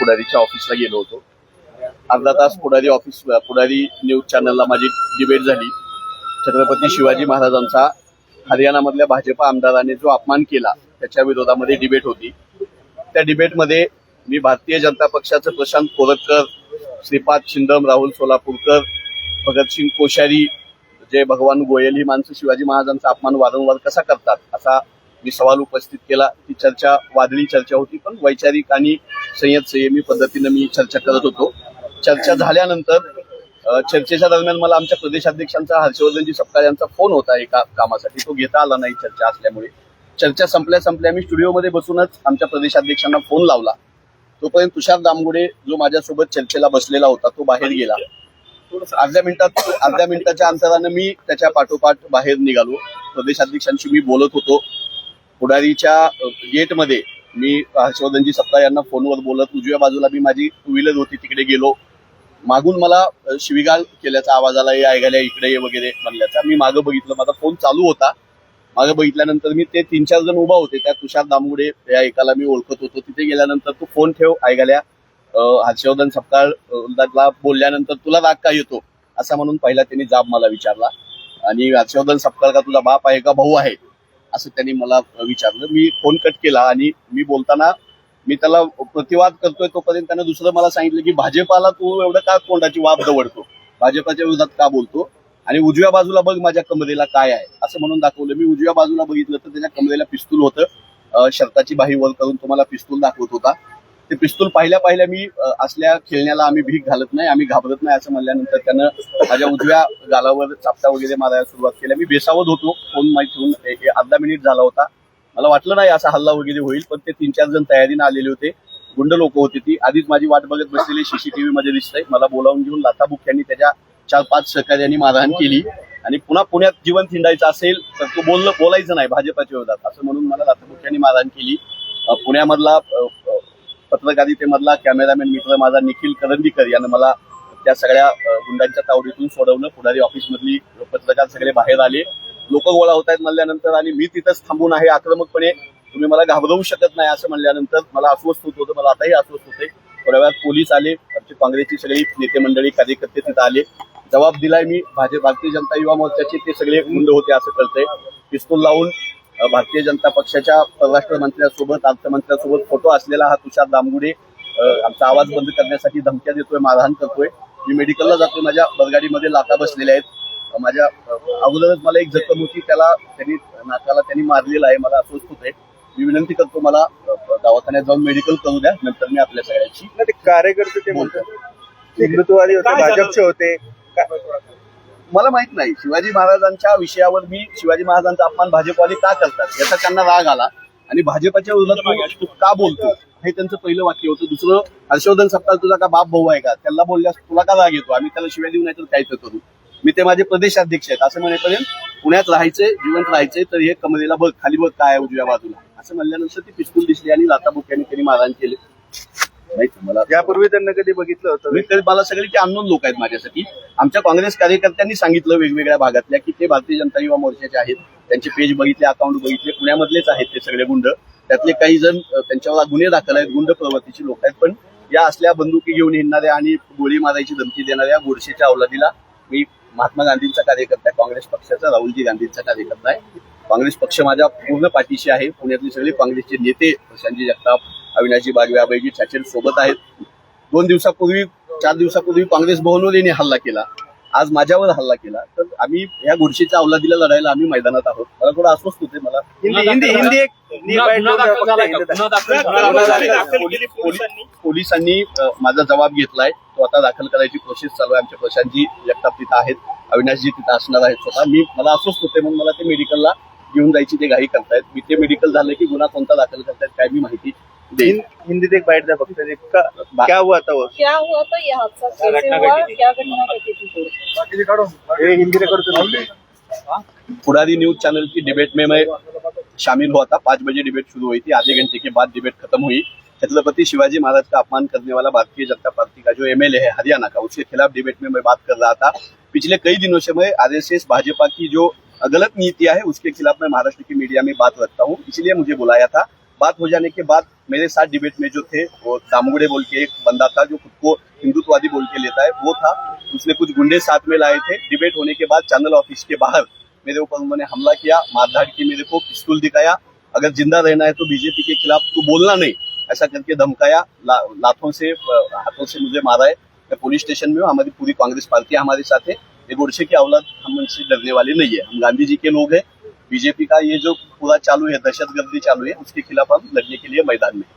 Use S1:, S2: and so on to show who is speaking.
S1: पुढारीच्या ऑफिसला गेलो होतो. अर्धा तास पुढारी न्यूज चॅनलला माझी डिबेट झाली. छत्रपती शिवाजी महाराजांचा हरियाणामधल्या भाजपा आमदाराने जो अपमान केला त्याच्या विरोधामध्ये डिबेट होती. त्या डिबेटमध्ये मी भारतीय जनता पक्षाचं प्रशांत कोरटकर, श्रीपाद छिंदम, राहुल सोलापूरकर, भगतसिंग कोश्यारी, जय भगवान गोयल ही माणसं शिवाजी महाराजांचा अपमान वारंवार कसा करतात असा मी सवाल उपस्थित केला. ती चर्चा वादळी चर्चा होती, पण वैचारिक आणि संयमी पद्धतीनं मी चर्चा करत होतो. चर्चा झाल्यानंतर चर्चेच्या दरम्यान मला आमच्या प्रदेशाध्यक्षांचा हर्षवर्धनजी सपकाळ यांचा फोन होता एका कामासाठी. तो घेता आला नाही चर्चा असल्यामुळे. चर्चा संपल्या मी स्टुडिओमध्ये बसूनच आमच्या प्रदेशाध्यक्षांना फोन लावला. तोपर्यंत तुषार दामगुडे जो माझ्यासोबत चर्चेला बसलेला होता तो बाहेर गेला. अर्ध्या मिनिटाच्या अंतरानं मी त्याच्या पाठोपाठ बाहेर निघालो. प्रदेशाध्यक्षांशी मी बोलत होतो. पुढारीच्या गेटमध्ये मी हर्षवर्धनजी सपकाळ यांना फोनवर बोलत उजव्या बाजूला मी माझी टू व्हीलर होती तिकडे गेलो. मागून मला शिवीगाळ केल्याचा आवाज आला, ये ऐकायला इकडे ये वगैरे म्हणल्याचा. मी मागं बघितलं, माझा फोन चालू होता. मागं बघितल्यानंतर मी ते 3-4 जण उभा होते. त्या तुषार दामगुडे या एकाला मी ओळखत होतो. तिथे गेल्यानंतर तू फोन ठेव ऐकायला, हर्षवर्धन सपकाळला बोलल्यानंतर तुला राग का येतो असं म्हणून पहिला त्यांनी जाब मला विचारला. आणि हर्षवर्धन सपकाळ का तुझा बाप आहे का भाऊ आहे असं त्यांनी मला विचारलं. मी फोन कट केला आणि मी बोलताना मी त्याला प्रतिवाद करतोय तोपर्यंत त्यानं दुसरं मला सांगितलं की भाजपाला तू एवढं का तोंडाची वाफ दवडतो, भाजपाच्या विरोधात का बोलतो, आणि उजव्या बाजूला बघ माझ्या कमरेला काय आहे असं म्हणून दाखवलं. मी उजव्या बाजूला बघितलं तर त्याच्या कमरेला पिस्तूल होतं. शर्टाची बाही वर करून तुम्हाला पिस्तूल दाखवत होता. ते पिस्तूल पाहिल्या मी असल्या खेळण्याला आम्ही भीक घालत नाही, आम्ही घाबरत नाही असं म्हणल्यानंतर त्यानं माझ्या उजव्या गालावर चापटा वगैरे मारायला सुरुवात केली. मी बेसावत होतो. फोन माहीत होऊन अर्धा मिनिट झाला होता. मला वाटलं नाही असा हल्ला वगैरे होईल, पण ते 3-4 जण तयारीनं आलेले होते. गुंड लोक होती ती. आधीच माझी वाट बघत बसलेली सीसीटीव्ही मध्ये दिसतंय. मला बोलावून घेऊन लाथाबुक्क्यांनी त्याच्या 4-5 सहकार्यांनी मारहाण केली. आणि पुन्हा पुण्यात जीवन थिंडायचं असेल तर तो बोलायचं नाही भाजपाच्या विरोधात असं म्हणून मला लाथाबुक्क्यांनी मारहाण केली. पुण्यामधला पत्रकारितेमधला कॅमेरामॅन मित्र माझा निखिल करंदीकर यानं मला त्या सगळ्या गुंडांच्या तावडीतून सोडवलं. पुढारी ऑफिसमधली पत्रकार सगळे बाहेर आले. लोक गोळा होत आहेत म्हणल्यानंतर आणि मी तिथंच थांबून आहे आक्रमकपणे, तुम्ही मला घाबरवू शकत नाही असं म्हणल्यानंतर मला अस्वस्थ होत होतं. मला आताही अस्वस्थ होते. थोड्या वेळात पोलीस आले. आमची काँग्रेसची सगळी नेते मंडळी कार्यकर्ते तिथं आले. जबाब दिलाय मी. भारतीय जनता युवा मोर्चाचे ते सगळे गुंड होते असं कळतंय. पिस्तूल लावून भारतीय जनता पक्षाच्या परराष्ट्र मंत्र्यांसोबत अर्थमंत्र्यांसोबत फोटो असलेला हा तुषार दामगुडे आमचा आवाज बंद करण्यासाठी धमक्या देतोय, मारहाण करतोय. मी मेडिकलला जातोय. माझ्या बरगाडीमध्ये लाथा बसलेल्या आहेत. माझ्या अगोदरच मला एक जखम होती, नाकाला त्यांनी मारलेला आहे. मला अस्वस्थ होते. मी विनंती करतो मला दवाखान्यात जाऊन मेडिकल करू द्या, नंतर मी आपल्या सगळ्यांची.
S2: कार्यकर्ते ते म्हणतात हिंदुत्ववादी होते, भाजपचे होते.
S1: मला माहित नाही शिवाजी महाराजांच्या विषयावर मी शिवाजी महाराजांचा अपमान भाजपवाले का करतात याचा त्यांना राग आला आणि भाजपच्या विरोधात तू का बोलतो हे त्यांचं पहिलं वाक्य होतं. दुसरं, हर्षवर्धन सपकाळ तुझा का बाप भाऊ आहे का, त्याला बोलल्यास तुला का राग येतो, आम्ही त्याला शिवाय देऊ नाही तर काय करू. मी ते माझे प्रदेशाध्यक्ष आहेत असं म्हणेपर्यंत पुण्यात राहायचंय, जिवंत राहायचंय तर हे कमरेला बघ, खाली बघ काय उजव्या बाजूला असं म्हणल्यानंतर ती पिस्तूल दिसली आणि लाथाबुक्क्यांनी त्यांनी मारहाण केले. मला
S2: यापूर्वी त्यांना कधी बघितलं होतं?
S1: मला सगळे की अननोन लोक आहेत माझ्यासाठी. आमच्या काँग्रेस कार्यकर्त्यांनी सांगितलं वेगवेगळ्या भागातल्या की ते भारतीय जनता युवा मोर्चाचे आहेत. त्यांचे पेज बघितले, अकाउंट बघितले. पुण्यामधलेच आहेत ते सगळे गुंड. त्यातले काही जण त्यांच्यावर गुन्हे दाखल आहेत, गुंड प्रवृत्तीची लोक आहेत. पण या असल्या बंदुकी घेऊन हिंडणाऱ्या आणि गोळी मारायची धमकी देणाऱ्या गोडसेच्या अवलादीला मी महात्मा गांधींचा कार्यकर्ता आहे, काँग्रेस पक्षाचा राहुलजी गांधींचा कार्यकर्ता आहे. काँग्रेस पक्ष माझ्या पूर्ण पाठीशी आहे. पुण्यातले सगळे काँग्रेसचे नेते प्रशांतजी जगताप, अविनाशजी बागवे, अभयजी ठाकरे सोबत आहेत. 4 दिवसापूर्वी काँग्रेस भवनवर यांनी हल्ला केला, आज माझ्यावर हल्ला केला. तर आम्ही या गोडशीच्या अवलादीला लढायला आम्ही मैदानात आहोत. मला थोडं अस्वस्थ होते. मला पोलिसांनी माझा जबाब घेतलाय. तो आता दाखल करायची प्रोसेस चालू आहे. आमच्या प्रशांतजी जगताप तिथं आहेत, अविनाशजी तिथं असणार आहेत स्वतः. मला अस्वस्थ होते म्हणून मला ते मेडिकलला घेऊन जायची ते घाई करतायत. मी ते मेडिकल झालं की गुन्हा कोणता दाखल करतायत काय मी माहिती देईन.
S2: हिंदीत एक बाइट द्या फक्त. क्या हुआ था वो?
S3: क्या हुआ था ये हादसा कैसे हुआ, क्या घटना घटी थी?
S2: हिंदी रिकॉर्ड.
S1: पुढारी न्यूज चैनल की डिबेट में मैं शामिल हुआ था. 5 बजे डिबेट शुरू हुई थी. आधे घंटे के बाद डिबेट खत्म हुई. छत्रपति शिवाजी महाराज का अपमान करने वाला भारतीय जनता पार्टी का जो एमएलए है हरियाणा का, उसके खिलाफ डिबेट में मैं बात कर रहा था. पिछले कई दिनों से मैं आरएसएस भाजपा की जो गलत नीतियां है उसके खिलाफ मैं महाराष्ट्र की मीडिया में बात रखता हूँ, इसलिए मुझे बुलाया था. बात हो जाने के बाद मेरे साथ डिबेट में जो थे वो दामगुड़े बोल के एक बंदा था जो खुद को हिंदुत्ववादी बोल के लेता है, वो था। उसने कुछ गुंडे साथ में लाए थे। डिबेट होने के बाद चैनल ऑफिस के बाहर मेरे ऊपर उन्होंने हमला किया, मारधाड़ की, मेरे को पिस्तौल दिखाया। अगर जिंदा रहना है तो बीजेपी के खिलाफ तू बोलना नहीं, ऐसा करके धमकाया। लातों से हाथों से मुझे मारा है। मैं पुलिस स्टेशन में हूँ। हमारी पूरी कांग्रेस पार्टी हमारे साथ है। ये गोडसे की औलाद, हम उनसे डरने वाले नहीं है। हम गांधी जी के लोग हैं। बीजेपी का ये जो पूरा चालू है, दहशतगर्दी चालू है, उसके खिलाफ हम लड़ने के लिए मैदान में हैं।